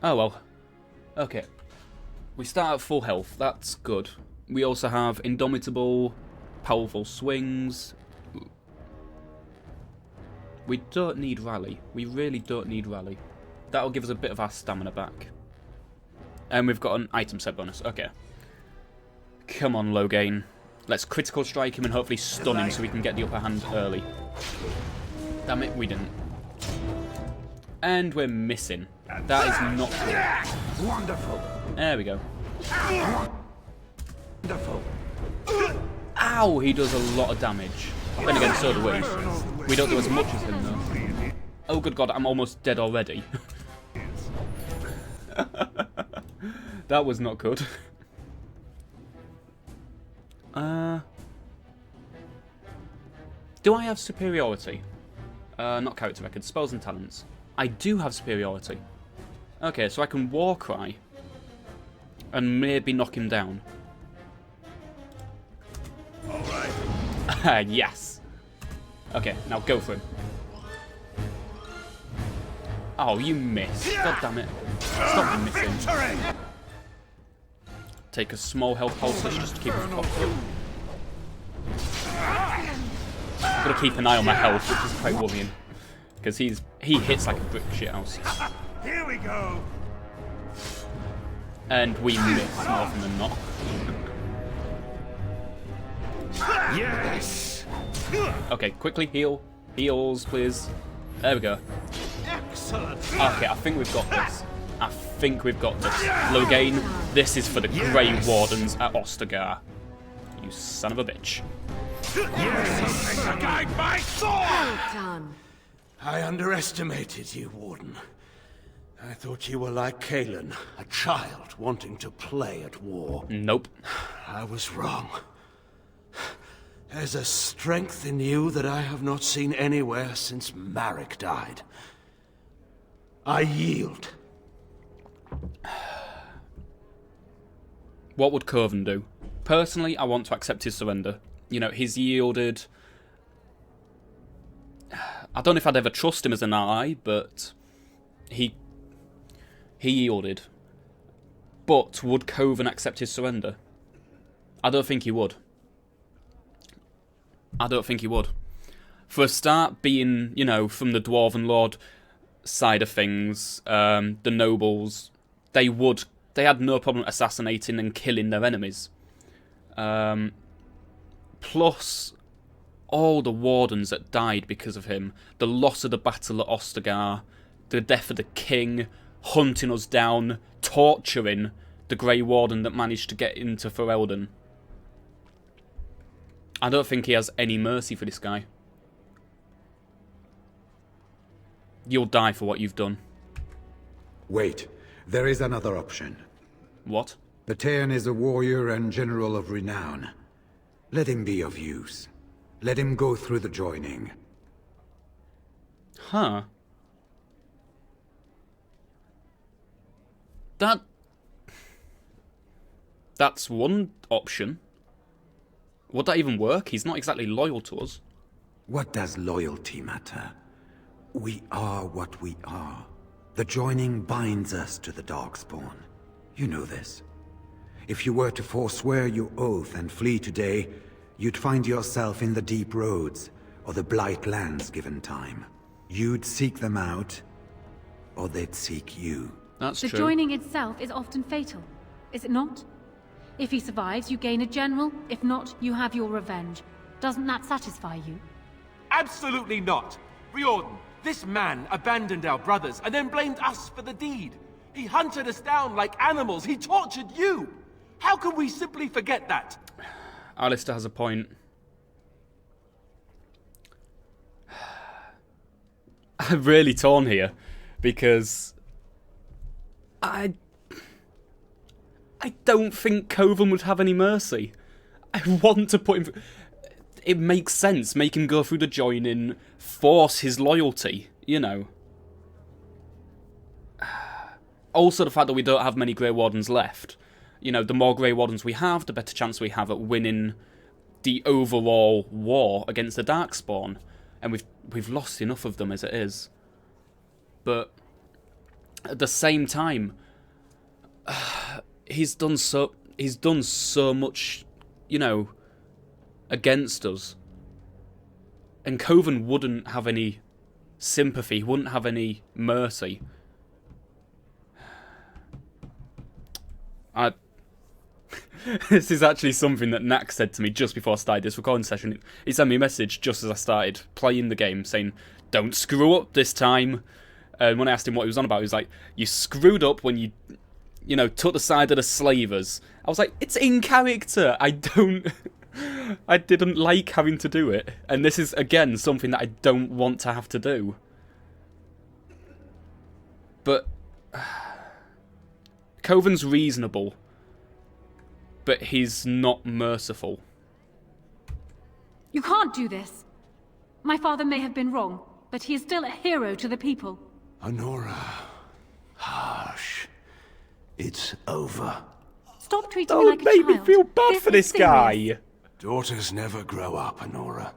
Oh well. Okay. We start at full health. That's good. We also have Indomitable, powerful swings. We don't need Rally. We really don't need Rally. That'll give us a bit of our stamina back. And we've got an item set bonus. Okay. Come on, Logain. Let's critical strike him and hopefully stun him so we can get the upper hand early. Damn it, we didn't. And we're missing. That is not good. Wonderful. There we go. Wonderful. Ow! He does a lot of damage. Then again, so do we. We don't do as much as him, though. Oh, good God, I'm almost dead already. That was not good. Do I have superiority? Not character record, spells and talents. I do have superiority. Okay, so I can War Cry and maybe knock him down. Alright. Yes. Okay, now go for him. Oh, you missed. God damn it. Stop missing. Take a small health pulse just to keep us off. I've got to keep an eye on my health, which is quite worrying. Because he hits like a brick shithouse. Here we go. And we miss more often than not. Yes. Okay, quickly heal. Heals, please. There we go. Excellent. Okay, I think we've got this. I think we've got this. Logain, this is for the Grey Wardens at Ostagar. You son of a bitch. Yes. Guide my sword. Well done. I underestimated you, Warden. I thought you were like Kalen, a child wanting to play at war. Nope. I was wrong. There's a strength in you that I have not seen anywhere since Marek died. I yield. What would Coven do? Personally, I want to accept his surrender. You know, he's yielded. I don't know if I'd ever trust him as an ally, but he yielded. But would Coven accept his surrender? I don't think he would. I don't think he would. For a start, being, you know, from the Dwarven Lord side of things, the nobles, they had no problem assassinating and killing their enemies. Plus, all the wardens that died because of him, the loss of the battle at Ostagar, the death of the king, hunting us down, torturing the Grey Warden that managed to get into Ferelden. I don't think he has any mercy for this guy. You'll die for what you've done. Wait, there is another option. What? Patean is a warrior and general of renown. Let him be of use. Let him go through the joining. Huh. That's one option. Would that even work? He's not exactly loyal to us. What does loyalty matter? We are what we are. The joining binds us to the Darkspawn. You know this. If you were to forswear your oath and flee today, you'd find yourself in the Deep Roads, or the Blight Lands given time. You'd seek them out, or they'd seek you. That's The true. joining itself is often fatal, is it not? If he survives, you gain a general. If not, you have your revenge. Doesn't that satisfy you? Absolutely not. Riordan, this man abandoned our brothers and then blamed us for the deed. He hunted us down like animals. He tortured you. How can we simply forget that? Alistair has a point. I'm really torn here because I don't think Coven would have any mercy. I want to put him... It makes sense. Make him go through the joining, force his loyalty, you know. Also the fact that we don't have many Grey Wardens left. You know, the more Grey Wardens we have, the better chance we have at winning the overall war against the Darkspawn. And we've lost enough of them as it is. But at the same time, he's done so much, you know, against us. And Coven wouldn't have any sympathy, wouldn't have any mercy. This is actually something that Nak said to me just before I started this recording session. He sent me a message just as I started playing the game saying, "Don't screw up this time." And when I asked him what he was on about, he was like, "You screwed up when you know, took the side of the slavers." I was like, it's in character. I didn't like having to do it. And this is, again, something that I don't want to have to do. But Coven's reasonable. But he's not merciful. You can't do this. My father may have been wrong, but he is still a hero to the people. Honora. Hush. It's over. Stop treating me like a child. Don't make me feel bad for this guy. Daughters never grow up, Honora.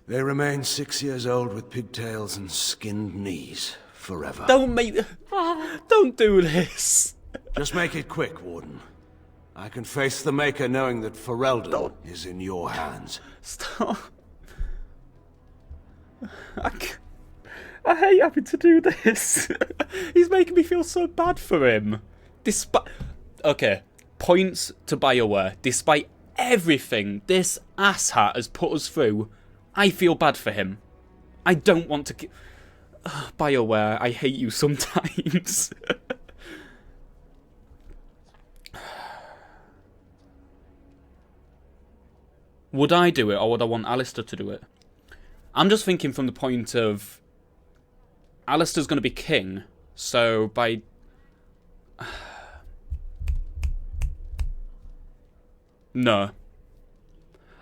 They remain 6 years old with pigtails and skinned knees forever. Father. Don't do this. Just make it quick, Warden. I can face the Maker knowing that Ferelden is in your hands. Stop. I hate having to do this. He's making me feel so bad for him. Okay, points to BioWare. Despite everything this asshat has put us through, I feel bad for him. I don't want to... BioWare, I hate you sometimes. Would I do it, or would I want Alistair to do it? I'm just thinking from the point of... Alistair's going to be king, so by... No.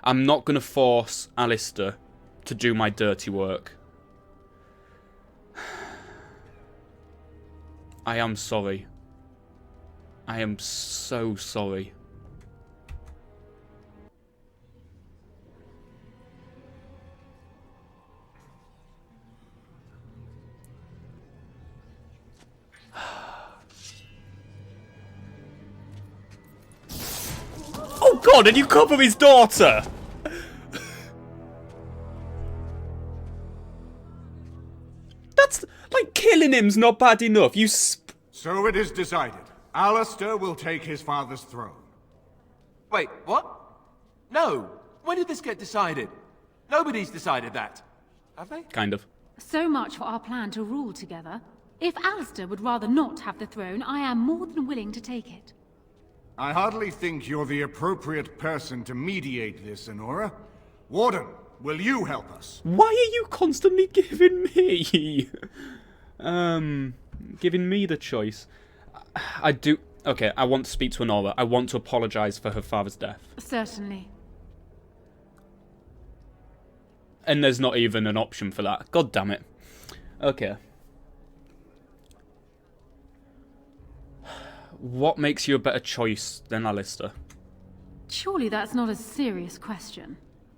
I'm not going to force Alistair to do my dirty work. I am sorry. I am so sorry. Oh god, and you cover his daughter! That's... like, killing him's not bad enough. You So it is decided. Alistair will take his father's throne. Wait, what? No. When did this get decided? Nobody's decided that. Have they? Kind of. So much for our plan to rule together. If Alistair would rather not have the throne, I am more than willing to take it. I hardly think you're the appropriate person to mediate this, Honora. Warden, will you help us? Why are you constantly giving me... giving me the choice? I do... Okay, I want to speak to Honora. I want to apologise for her father's death. Certainly. And there's not even an option for that. God damn it. Okay. What makes you a better choice than Alistair? Surely that's not a serious question.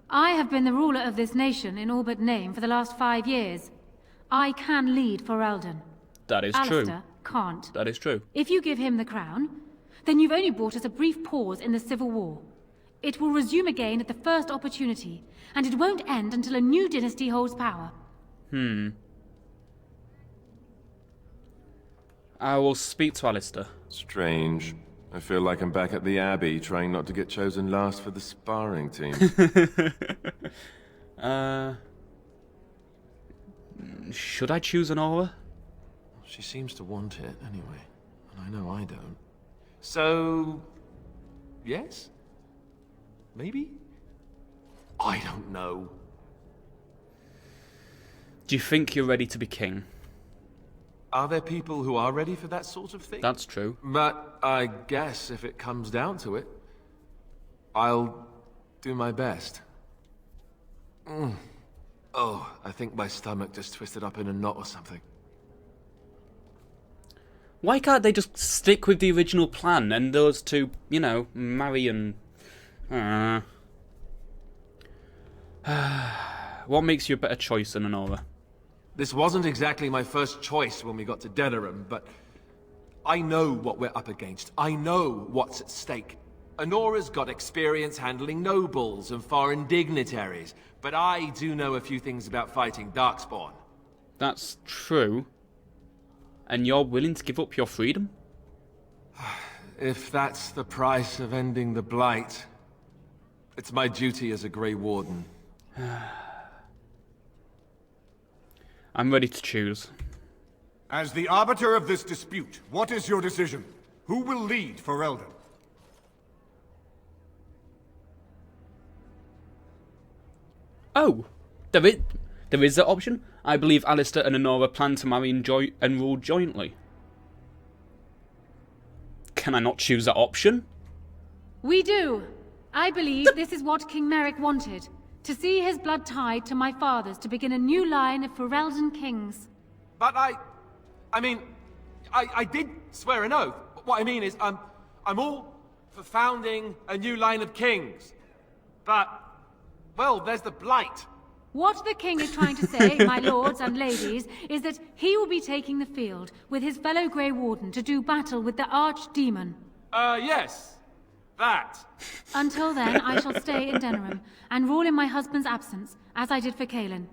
I have been the ruler of this nation in all but name for the last 5 years. I can lead Ferelden. That is Alistair true. can't. That is true. If you give him the crown, then you've only brought us a brief pause in the civil war. It will resume again at the first opportunity, and it won't end until a new dynasty holds power. I will speak to Alistair. Strange. I feel like I'm back at the Abbey, trying not to get chosen last for the sparring team. Should I choose Honora? She seems to want it, anyway. And I know I don't. So... yes? Maybe? I don't know. Do you think you're ready to be king? Are there people who are ready for that sort of thing? That's true. But I guess if it comes down to it, I'll do my best. Oh, I think my stomach just twisted up in a knot or something. Why can't they just stick with the original plan and those two, you know, marry and... What makes you a better choice than Honora? This wasn't exactly my first choice when we got to Denerim, but I know what we're up against. I know what's at stake. Honora's got experience handling nobles and foreign dignitaries, but I do know a few things about fighting Darkspawn. That's true. And you're willing to give up your freedom? If that's the price of ending the Blight, it's my duty as a Grey Warden. I'm ready to choose. As the arbiter of this dispute, what is your decision? Who will lead for Eldon? Oh, there is that option. I believe Alistair and Honora plan to marry and rule jointly. Can I not choose that option? We do. I believe this is what King Merrick wanted. To see his blood tied to my father's to begin a new line of Ferelden kings. But I mean, I did swear an oath. What I mean is, I'm all for founding a new line of kings. But, well, there's the Blight. What the king is trying to say, my lords and ladies, is that he will be taking the field with his fellow Grey Warden to do battle with the archdemon. Yes. That. Until then, I shall stay in Denerim and rule in my husband's absence, as I did for Kaelin.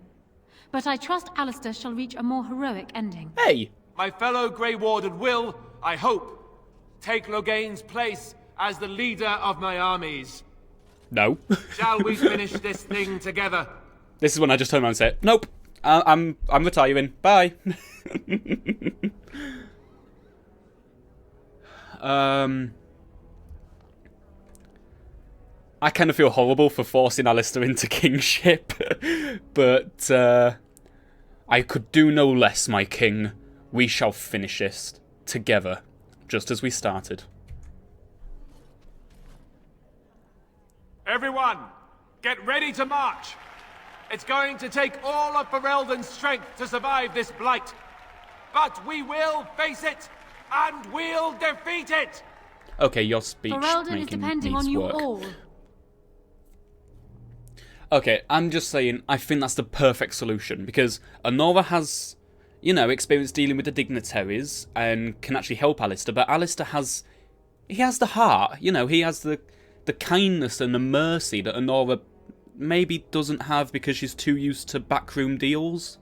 But I trust Alistair shall reach a more heroic ending. Hey! My fellow Grey Warden will, I hope, take Loghain's place as the leader of my armies. No. Shall we finish this thing together? This is when I just turn around and say, nope, I'm retiring. Bye. I kind of feel horrible for forcing Alistair into kingship, but I could do no less, my king. We shall finish this together, just as we started. Everyone, get ready to march. It's going to take all of Ferelden's strength to survive this Blight. But we will face it, and we'll defeat it! Okay, your speech Ferelden is making depending needs on you work. all. Okay, I'm just saying, I think that's the perfect solution, because Honora has, experience dealing with the dignitaries, and can actually help Alistair, but Alistair has the heart, he has the kindness and the mercy that Honora maybe doesn't have because she's too used to backroom deals.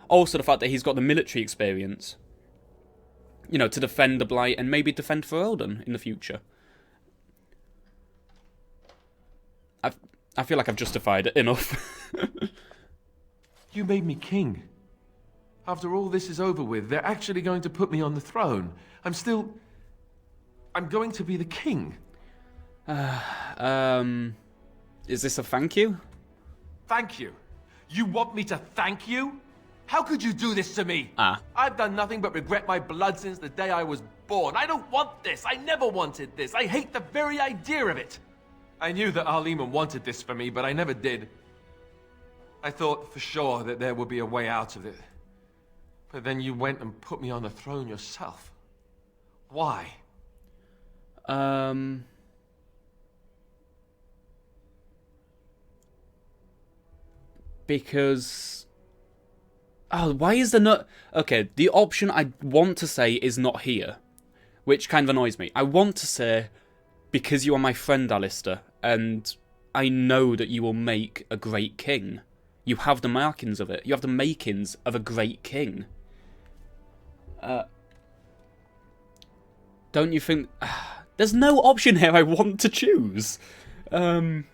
Also the fact that he's got the military experience, to defend the Blight and maybe defend Ferelden in the future. I feel like I've justified it enough. You made me king. After all this is over with, they're actually going to put me on the throne. I'm going to be the king. Is this a thank you? Thank you? You want me to thank you? How could you do this to me? I've done nothing but regret my blood since the day I was born. I don't want this. I never wanted this. I hate the very idea of it. I knew that Arleman wanted this for me, but I never did. I thought for sure that there would be a way out of it. But then you went and put me on the throne yourself. Why? Because... Oh, why is there not... Okay, the option I want to say is not here, which kind of annoys me. I want to say, because you are my friend, Alistair, and I know that you will make a great king. You have the markings of it. You have the makings of a great king. Don't you think... There's no option here I want to choose. Maybe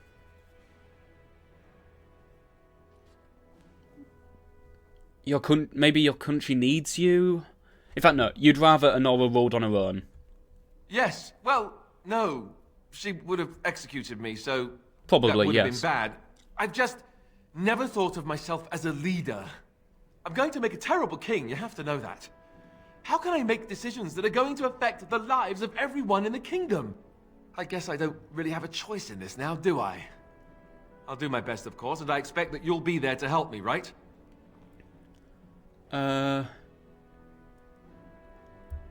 your country needs you? In fact, no. You'd rather Honora ruled on her own. Yes. Well, no. She would have executed me, so... Probably, that would have yes. been bad. I've just never thought of myself as a leader. I'm going to make a terrible king, you have to know that. How can I make decisions that are going to affect the lives of everyone in the kingdom? I guess I don't really have a choice in this now, do I? I'll do my best, of course, and I expect that you'll be there to help me, right?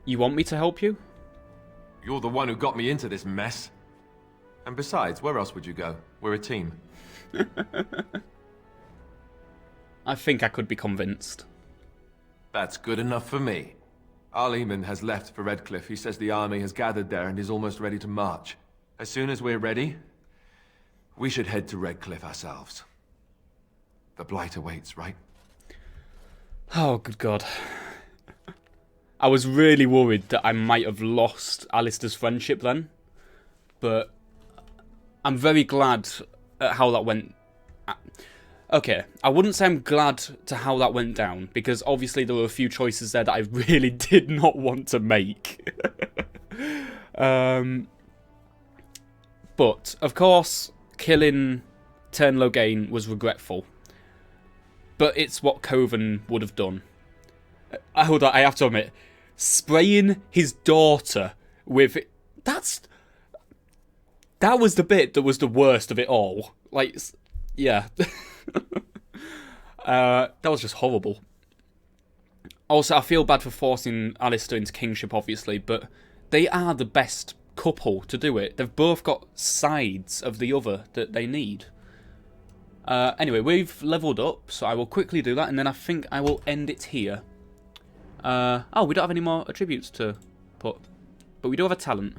You want me to help you? You're the one who got me into this mess. And besides, where else would you go? We're a team. I think I could be convinced. That's good enough for me. Arleman has left for Redcliffe. He says the army has gathered there and is almost ready to march. As soon as we're ready, we should head to Redcliffe ourselves. The Blight awaits, right? Oh, good God. I was really worried that I might have lost Alistair's friendship then. But I'm very glad at how that went. Okay, I wouldn't say I'm glad to how that went down, because obviously there were a few choices there that I really did not want to make. But, of course, killing Turn Logain was regretful. But it's what Coven would have done. Hold on, I have to admit, spraying his daughter with... That was the bit that was the worst of it all. Like, yeah. That was just horrible. Also, I feel bad for forcing Alistair into kingship, obviously, but they are the best couple to do it. They've both got sides of the other that they need. Anyway, we've leveled up, so I will quickly do that, and then I think I will end it here. Oh, we don't have any more attributes to put, but we do have a talent.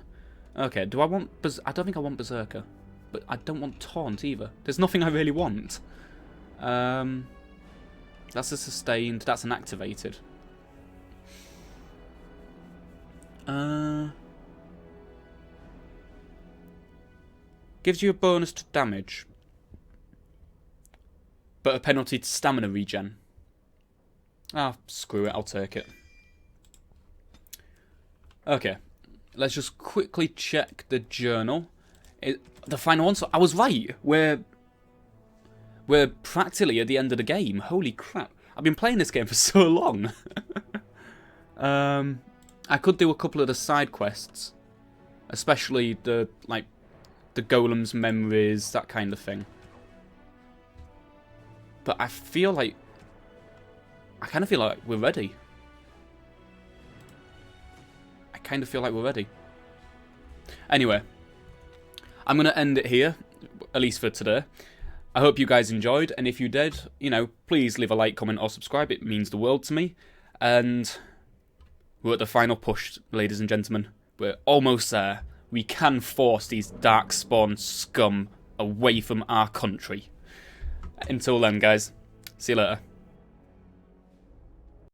Okay, do I want... I don't think I want Berserker, but I don't want Taunt either. There's nothing I really want. That's a sustained, that's an activated. Gives you a bonus to damage, but a penalty to stamina regen. Ah, screw it, I'll take it. Okay, let's just quickly check the journal. The final one, so I was right. We're practically at the end of the game. Holy crap. I've been playing this game for so long. I could do a couple of the side quests. Especially the golem's memories, that kind of thing. But I feel like... I kind of feel like we're ready. I kind of feel like we're ready. Anyway, I'm going to end it here, at least for today. I hope you guys enjoyed, and if you did, you know, please leave a like, comment, or subscribe. It means the world to me. And we're at the final push, ladies and gentlemen. We're almost there. We can force these Darkspawn scum away from our country. Until then, guys, see you later.